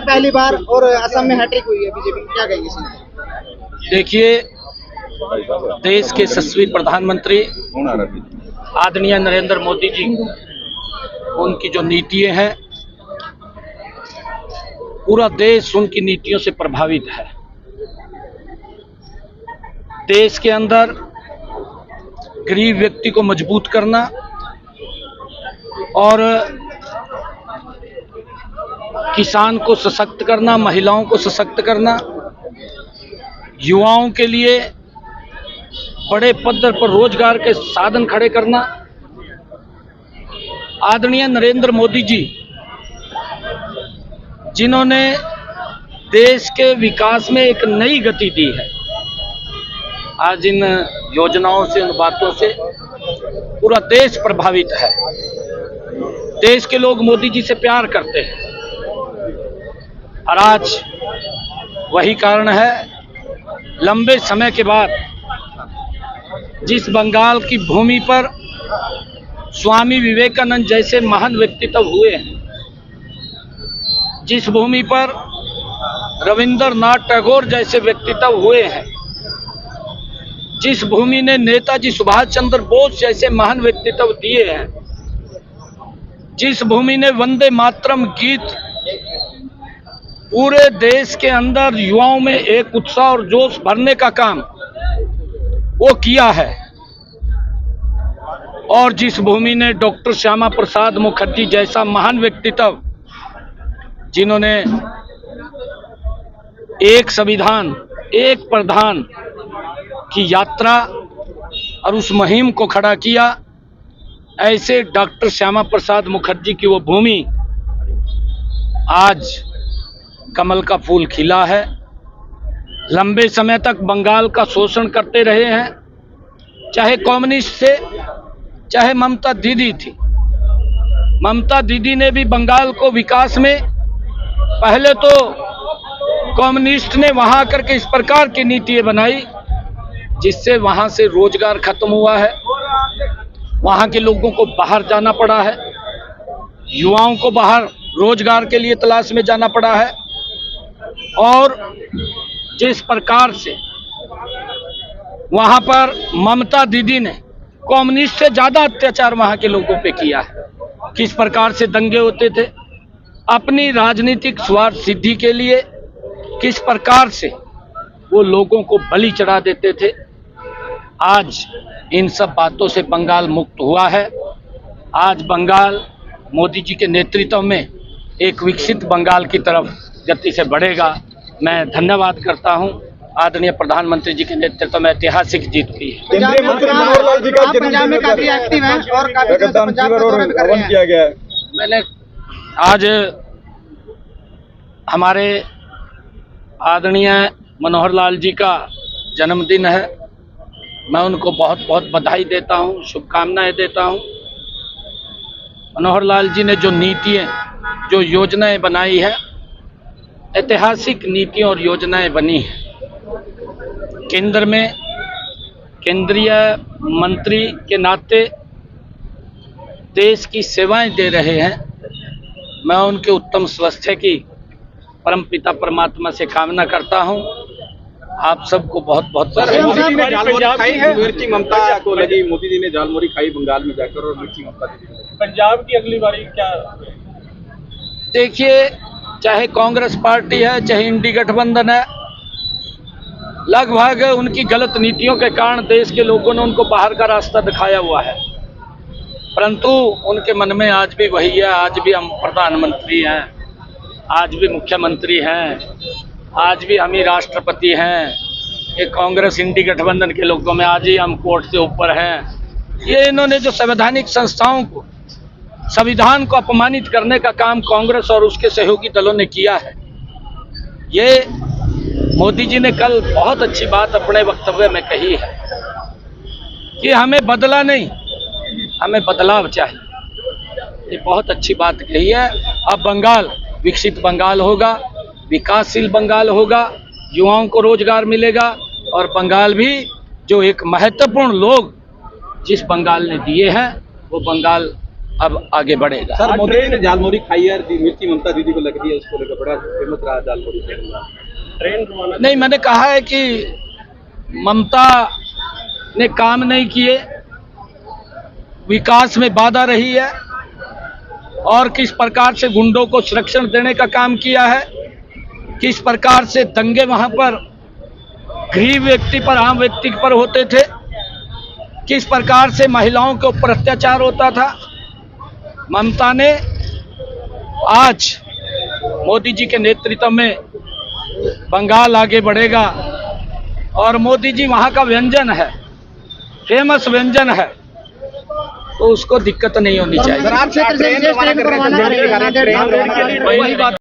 पहली बार और असम में हैट्रिक हुई है बीजेपी, क्या कहेंगे इसमें? देखिए, देश के यशस्वी प्रधानमंत्री आदरणीय नरेंद्र मोदी जी, उनकी जो नीतियां हैं, पूरा देश उनकी नीतियों से प्रभावित है। देश के अंदर गरीब व्यक्ति को मजबूत करना और किसान को सशक्त करना, महिलाओं को सशक्त करना, युवाओं के लिए बड़े पद पर रोजगार के साधन खड़े करना। आदरणीय नरेंद्र मोदी जी, जिन्होंने देश के विकास में एक नई गति दी है, आज इन योजनाओं से, इन बातों से पूरा देश प्रभावित है। देश के लोग मोदी जी से प्यार करते हैं और आज वही कारण है, लंबे समय के बाद जिस बंगाल की भूमि पर स्वामी विवेकानंद जैसे महान व्यक्तित्व हुए हैं, जिस भूमि पर रविंद्रनाथ टैगोर जैसे व्यक्तित्व हुए हैं, जिस भूमि ने नेताजी सुभाष चंद्र बोस जैसे महान व्यक्तित्व दिए हैं, जिस भूमि ने वंदे मातरम गीत पूरे देश के अंदर युवाओं में एक उत्साह और जोश भरने का काम वो किया है, और जिस भूमि ने डॉक्टर श्यामा प्रसाद मुखर्जी जैसा महान व्यक्तित्व, जिन्होंने एक संविधान एक प्रधान की यात्रा और उस मुहिम को खड़ा किया, ऐसे डॉक्टर श्यामा प्रसाद मुखर्जी की वो भूमि आज कमल का फूल खिला है। लंबे समय तक बंगाल का शोषण करते रहे हैं, चाहे कम्युनिस्ट से, चाहे ममता दीदी थी। ममता दीदी ने भी बंगाल को विकास में, पहले तो कम्युनिस्ट ने वहां आकर के इस प्रकार की नीतियां बनाई जिससे वहां से रोजगार खत्म हुआ है, वहां के लोगों को बाहर जाना पड़ा है, युवाओं को बाहर रोजगार के लिए तलाश में जाना पड़ा है। और जिस प्रकार से वहां पर ममता दीदी ने कम्युनिस्ट से ज्यादा अत्याचार वहां के लोगों पे किया है, किस प्रकार से दंगे होते थे अपनी राजनीतिक स्वार्थ सिद्धि के लिए, किस प्रकार से वो लोगों को बलि चढ़ा देते थे। आज इन सब बातों से बंगाल मुक्त हुआ है। आज बंगाल मोदी जी के नेतृत्व में एक विकसित बंगाल की तरफ गति से बढ़ेगा। मैं धन्यवाद करता हूं, आदरणीय प्रधानमंत्री जी के नेतृत्व में ऐतिहासिक जीत हुई है। केंद्रीय मंत्री मनोहर लाल जी का पंजाब में काफी एक्टिव हैं और काफी पंजाब का दौरा भी कर रहे हैं। किया गया है। मैंने आज हमारे आदरणीय मनोहर लाल जी का जन्मदिन है, मैं उनको बहुत बहुत बधाई देता हूं, शुभकामनाएं देता हूं। मनोहर लाल जी ने जो नीतियां, जो योजनाएं बनाई है, ऐतिहासिक नीतियां और योजनाएं बनी हैं। केंद्र में केंद्रीय मंत्री के नाते देश की सेवाएं दे रहे हैं। मैं उनके उत्तम स्वास्थ्य की परमपिता परमात्मा से कामना करता हूं। आप सबको बहुत बहुत मोदी जी ने झालमुरी खाई है, मिर्ची ममता को लगी, मोदी जी ने झालमुरी खाई बंगाल में जाकर और मिर्ची ममता दी। पंजाब की अगली बारी क्या? देखिए, चाहे कांग्रेस पार्टी है, चाहे इंडी गठबंधन है, लगभग उनकी गलत नीतियों के कारण देश के लोगों ने उनको बाहर का रास्ता दिखाया हुआ है, परंतु उनके मन में आज भी वही है। आज भी हम प्रधानमंत्री हैं, आज भी मुख्यमंत्री हैं, आज भी हम ही राष्ट्रपति हैं। ये कांग्रेस इंडी गठबंधन के लोगों में आज ही हम कोर्ट से ऊपर हैं। ये इन्होंने जो संवैधानिक संस्थाओं को, संविधान को अपमानित करने का काम कांग्रेस और उसके सहयोगी दलों ने किया है। ये मोदी जी ने कल बहुत अच्छी बात अपने वक्तव्य में कही है कि हमें बदला नहीं, हमें बदलाव चाहिए। ये बहुत अच्छी बात कही है। अब बंगाल विकसित बंगाल होगा, विकासशील बंगाल होगा, युवाओं को रोजगार मिलेगा और बंगाल भी जो एक महत्वपूर्ण लोग जिस बंगाल ने दिए हैं वो बंगाल अब आगे बढ़ेगा। सर मोदी जी ने झालमुरी खाई है, मिर्ची ममता दीदी को लग रही है, उसको लेकर बड़ा फेमस रहा झालमुरी ट्रेन। नहीं, मैंने कहा है कि ममता ने काम नहीं किए, विकास में बाधा रही है, और किस प्रकार से गुंडों को संरक्षण देने का काम किया है, किस प्रकार से दंगे वहां पर गरीब व्यक्ति पर, आम व्यक्ति पर होते थे, किस प्रकार से महिलाओं के ऊपर अत्याचार होता था। ममता ने आज मोदी जी के नेतृत्व में बंगाल आगे बढ़ेगा, और मोदी जी वहां का व्यंजन है, फेमस व्यंजन है, तो उसको दिक्कत नहीं होनी चाहिए। क्षेत्र से विशेष ट्रेन को रवाना करेंगे। वही बात